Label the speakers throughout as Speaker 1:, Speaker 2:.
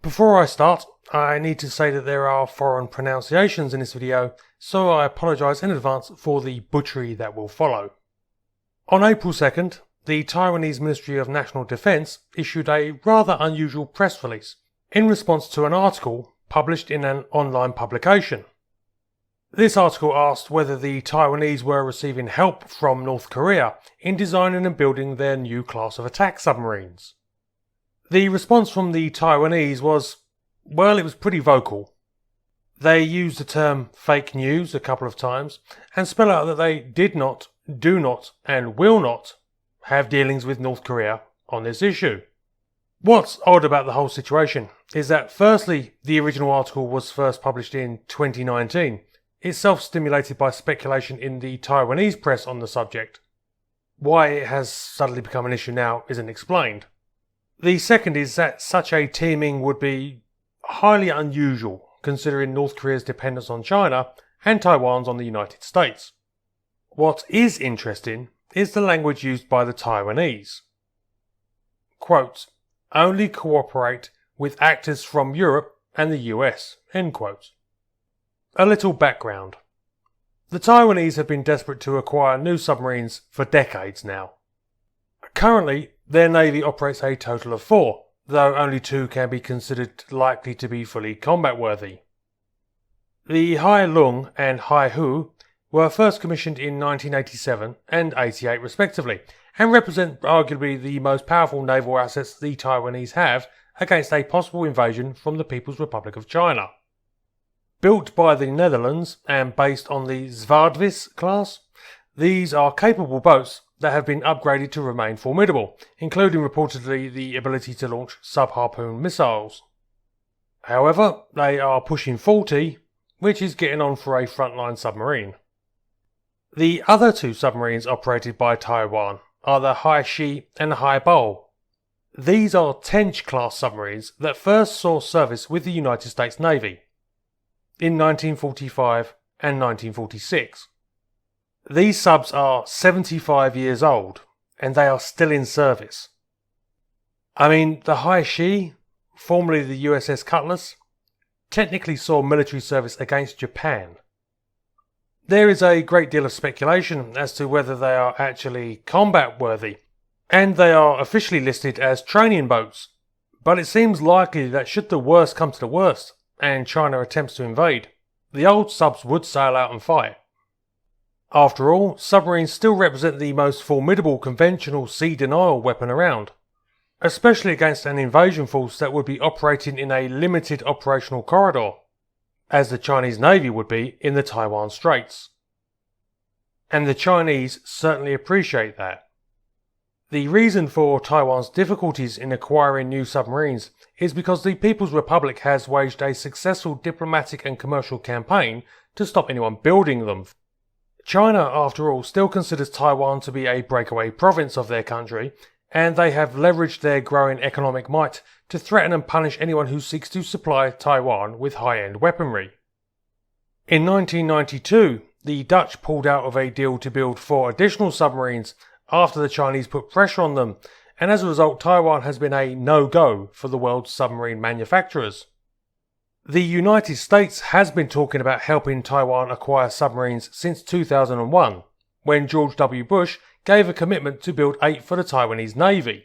Speaker 1: Before I start, I need to say that there are foreign pronunciations in this video, so I apologise in advance for the butchery that will follow. On April 2nd, the Taiwanese Ministry of National Defence issued a rather unusual press release in response to an article published in an online publication. This article asked whether the Taiwanese were receiving help from North Korea in designing and building their new class of attack submarines. The response from the Taiwanese was, well, it was pretty vocal. They used the term fake news a couple of times and spell out that they did not, do not, and will not have dealings with North Korea on this issue. What's odd about the whole situation is that firstly, the original article was first published in 2019, itself stimulated by speculation in the Taiwanese press on the subject. Why it has suddenly become an issue now isn't explained. The second is that such a teaming would be highly unusual considering North Korea's dependence on China and Taiwan's on the United States. What is interesting is the language used by the Taiwanese. Quote, only cooperate with actors from Europe and the US, end quote. A little background. The Taiwanese have been desperate to acquire new submarines for decades now. Currently, their navy operates a total of 4, though only 2 can be considered likely to be fully combat-worthy. The Hai Lung and Hai Hu were first commissioned in 1987 and 88 respectively, and represent arguably the most powerful naval assets the Taiwanese have against a possible invasion from the People's Republic of China. Built by the Netherlands and based on the Zwaardvis class, these are capable boats that have been upgraded to remain formidable, including reportedly the ability to launch sub-harpoon missiles. However, they are pushing 40, which is getting on for a frontline submarine. The other 2 submarines operated by Taiwan are the Hai Shi and the Hai Bao. These are Tench-class submarines that first saw service with the United States Navy in 1945 and 1946. These subs are 75 years old, and they are still in service. I mean, the Hai Shi, formerly the USS Cutlass, technically saw military service against Japan. There is a great deal of speculation as to whether they are actually combat-worthy, and they are officially listed as training boats, but it seems likely that should the worst come to the worst, and China attempts to invade, the old subs would sail out and fight. After all, submarines still represent the most formidable conventional sea denial weapon around, especially against an invasion force that would be operating in a limited operational corridor, as the Chinese Navy would be in the Taiwan Straits. And the Chinese certainly appreciate that. The reason for Taiwan's difficulties in acquiring new submarines is because the People's Republic has waged a successful diplomatic and commercial campaign to stop anyone building them. China, after all, still considers Taiwan to be a breakaway province of their country, and they have leveraged their growing economic might to threaten and punish anyone who seeks to supply Taiwan with high-end weaponry. In 1992, the Dutch pulled out of a deal to build 4 additional submarines after the Chinese put pressure on them, and as a result Taiwan has been a no-go for the world's submarine manufacturers. The United States has been talking about helping Taiwan acquire submarines since 2001, when George W. Bush gave a commitment to build 8 for the Taiwanese Navy.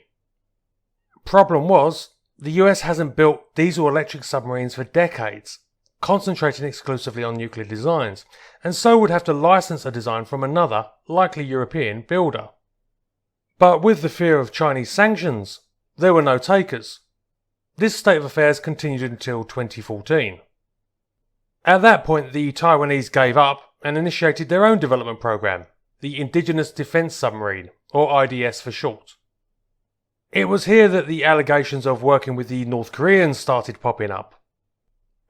Speaker 1: Problem was, the US hasn't built diesel-electric submarines for decades, concentrating exclusively on nuclear designs, and so would have to license a design from another, likely European, builder. But with the fear of Chinese sanctions, there were no takers. This state of affairs continued until 2014. At that point, the Taiwanese gave up and initiated their own development program, the Indigenous Defense Submarine, or IDS for short. It was here that the allegations of working with the North Koreans started popping up.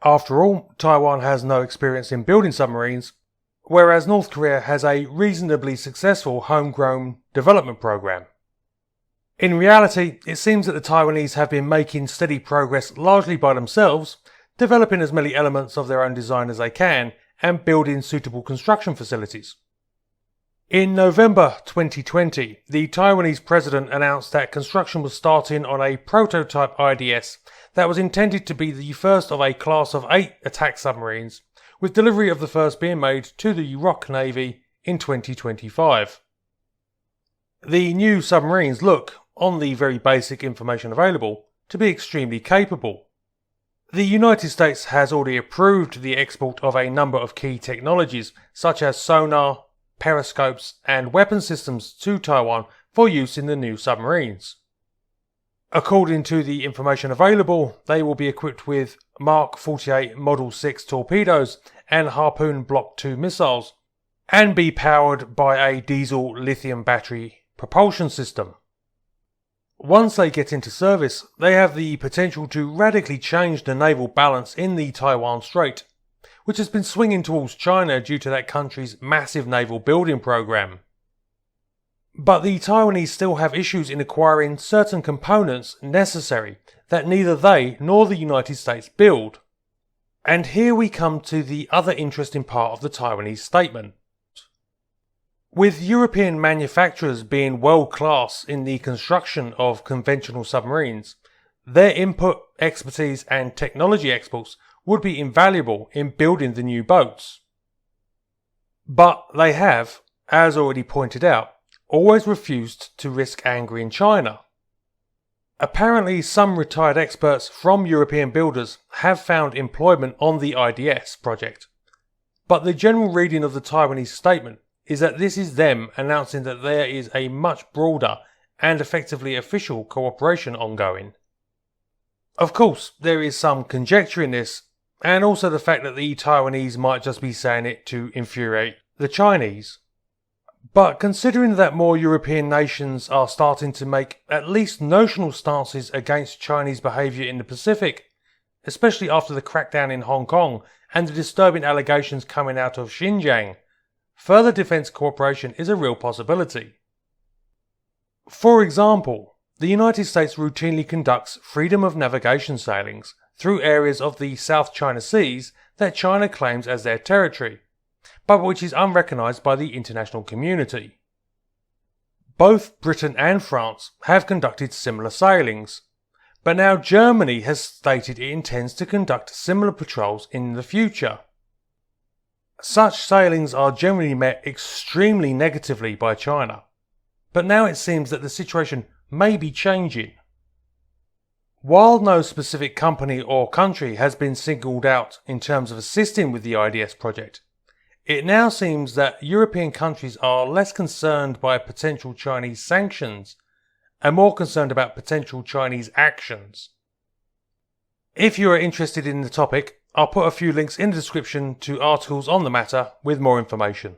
Speaker 1: After all, Taiwan has no experience in building submarines, whereas North Korea has a reasonably successful homegrown development program. In reality, it seems that the Taiwanese have been making steady progress largely by themselves, developing as many elements of their own design as they can, and building suitable construction facilities. In November 2020, the Taiwanese president announced that construction was starting on a prototype IDS that was intended to be the first of a class of 8 attack submarines, with delivery of the first being made to the ROC Navy in 2025. The new submarines look, on the very basic information available, to be extremely capable. The United States has already approved the export of a number of key technologies such as sonar, periscopes and weapon systems to Taiwan for use in the new submarines. According to the information available, they will be equipped with Mark 48 Model 6 torpedoes and Harpoon Block 2 missiles, and be powered by a diesel lithium battery propulsion system. Once they get into service, they have the potential to radically change the naval balance in the Taiwan Strait, which has been swinging towards China due to that country's massive naval building program. But the Taiwanese still have issues in acquiring certain components necessary that neither they nor the United States build. And here we come to the other interesting part of the Taiwanese statement. With European manufacturers being world class in the construction of conventional submarines, their input, expertise and technology exports would be invaluable in building the new boats. But they have, as already pointed out, always refused to risk angering China. Apparently some retired experts from European builders have found employment on the IDS project, but the general reading of the Taiwanese statement is that this is them announcing that there is a much broader and effectively official cooperation ongoing. Of course, there is some conjecture in this, and also the fact that the Taiwanese might just be saying it to infuriate the Chinese. But considering that more European nations are starting to make at least notional stances against Chinese behaviour in the Pacific, especially after the crackdown in Hong Kong and the disturbing allegations coming out of Xinjiang, further defence cooperation is a real possibility. For example, the United States routinely conducts freedom of navigation sailings through areas of the South China Seas that China claims as their territory, but which is unrecognised by the international community. Both Britain and France have conducted similar sailings, but now Germany has stated it intends to conduct similar patrols in the future. Such sailings are generally met extremely negatively by China, but now it seems that the situation may be changing. While no specific company or country has been singled out in terms of assisting with the IDS project, it now seems that European countries are less concerned by potential Chinese sanctions and more concerned about potential Chinese actions. If you are interested in the topic, I'll put a few links in the description to articles on the matter with more information.